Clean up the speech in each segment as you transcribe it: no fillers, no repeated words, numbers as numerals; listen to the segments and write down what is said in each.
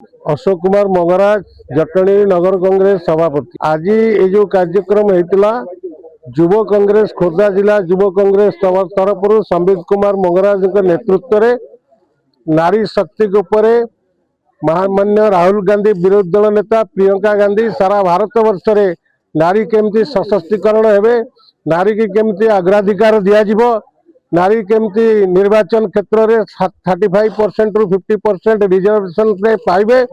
अशोक कुमार मंगराज जटणी नगर कांग्रेस सभापति। आज ये जो कार्यक्रम होता युव कांग्रेस खोर्धा जिला युव कांग्रेस तरफ संबित कुमार मंगराज नेतृत्व में नारी शक्ति के ऊपर महामान्य राहुल गांधी विरोधी दल नेता प्रियंका गांधी सारा भारत वर्ष में नारी केमती सशक्तिकरण हेबे, नारी की केमती अग्राधिकार दिज्व, नारी केमती निर्वाचन क्षेत्र में 35% रु 50% रिजर्वेशन पाइबे।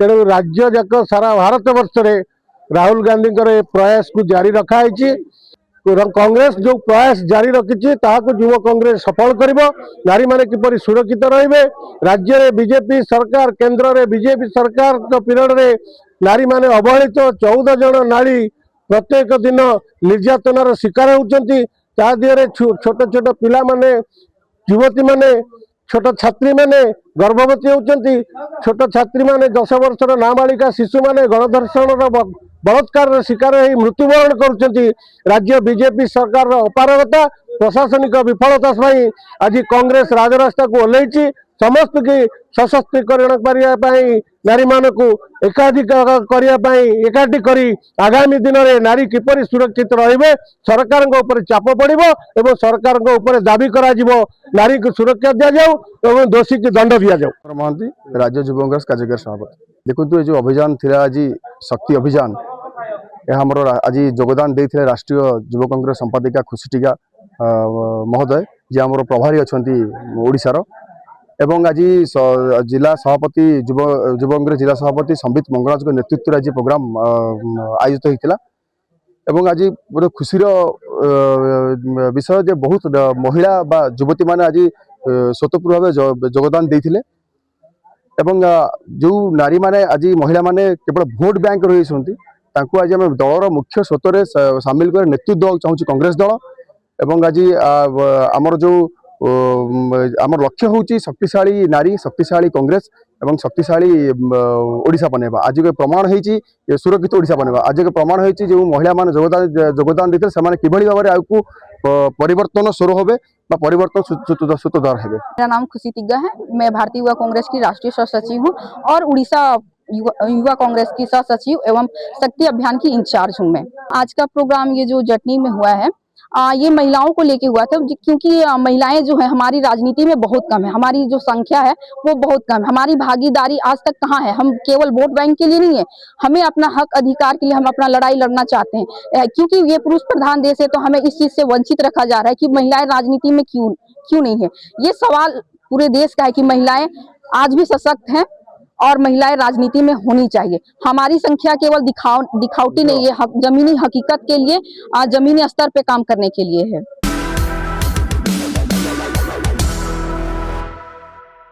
तेणु राज्य जाक सारा भारत वर्ष में राहुल गांधी प्रयास को जारी रखाई। कांग्रेस जो प्रयास जारी रखी युव कांग्रेस सफल कर नारी माने किपरि सुरक्षित रे। राज्य में बीजेपी सरकार केंद्र में बीजेपी सरकार पीरियड रे नारी माने अवहेलित 14 जन नारी प्रत्येक दिन निर्यातनार शिकार होती। छोट छोट पिला माने युवती माने छोट छात्री माने गर्भवती होती। छोट छात्री माने 10 वर्षर नाबालिका शिशु माने गणधर्षण बलात्कार शिकार मृत्युवरण कर। राज्य बीजेपी सरकार अपारगता प्रशासनिक विफलता आज कांग्रेस राजरास्ता को ओह्लैची। समस्त की सशक्तिकरण करने नारी मानक एकाधिकार करने एकाठी करी आगामी दिन में नारी किपरि सुरक्षित रे सरकार चाप पड़ो और सरकार दाबी करा नारी को सुरक्षा दि जाऊ और दोषी की दंड दि जाऊ। महांती राज्य युव कांग्रेस कार्यकारी सभापति। देखो जो अभियान थिला आज शक्ति अभियान यह हमर आज योगदान देते राष्ट्रीय युव कांग्रेस संपादिका खुशी टीका महोदय जी आम प्रभारी अच्छा ओडिशार एवं आज जिला सभापति युव कांग्रेस जिला सभापति संबित मंगराज के नेतृत्व आज प्रोग्राम आयोजित होता। एवं आज गोटे खुशी विषय जे बहुत महिला बा युवती माने आज स्वतंत्र भाव योगदान देते। एवं जो नारी माने आज महिला माने केवल भोट बैंक रही आज आम दलर मुख्य स्रोत सामिल कर नेतृत्व देवा चाहूँ कांग्रेस दल। एवं आज आमर जो आमर लक्ष्य हूँ शक्तिशाली नारी शक्तिशाली कांग्रेस एवं शक्तिशाली ओडिशा बनवा। आज के प्रमाण होती सुरक्षित ओडिशा बनवा। आज के प्रमाण होती जो महिला मान योगदान देते से किभली भाव में आपको परिवर्तन स्वर होबे परिवर्तन सूत्रधार है। मेरा नाम खुशी तिग्गा है। मैं भारतीय युवा कांग्रेस की राष्ट्रीय सह सचिव हूँ और उड़ीसा युवा कांग्रेस की सह सचिव एवं शक्ति अभियान की इंचार्ज हूँ मैं। आज का प्रोग्राम ये जो जटनी में हुआ है ये महिलाओं को लेके हुआ था, क्योंकि महिलाएं जो है हमारी राजनीति में बहुत कम है। हमारी जो संख्या है वो बहुत कम है। हमारी भागीदारी आज तक कहाँ है। हम केवल वोट बैंक के लिए नहीं है, हमें अपना हक अधिकार के लिए हम अपना लड़ाई लड़ना चाहते हैं। क्योंकि ये पुरुष प्रधान देश है तो हमें इस चीज से वंचित रखा जा रहा है कि महिलाएं राजनीति में क्यों नहीं है। ये सवाल पूरे देश का है कि महिलाएं आज भी सशक्त हैं और महिलाएं राजनीति में होनी चाहिए। हमारी संख्या केवल दिखावटी नहीं है, जमीनी हकीकत के लिए जमीनी स्तर पे काम करने के लिए है।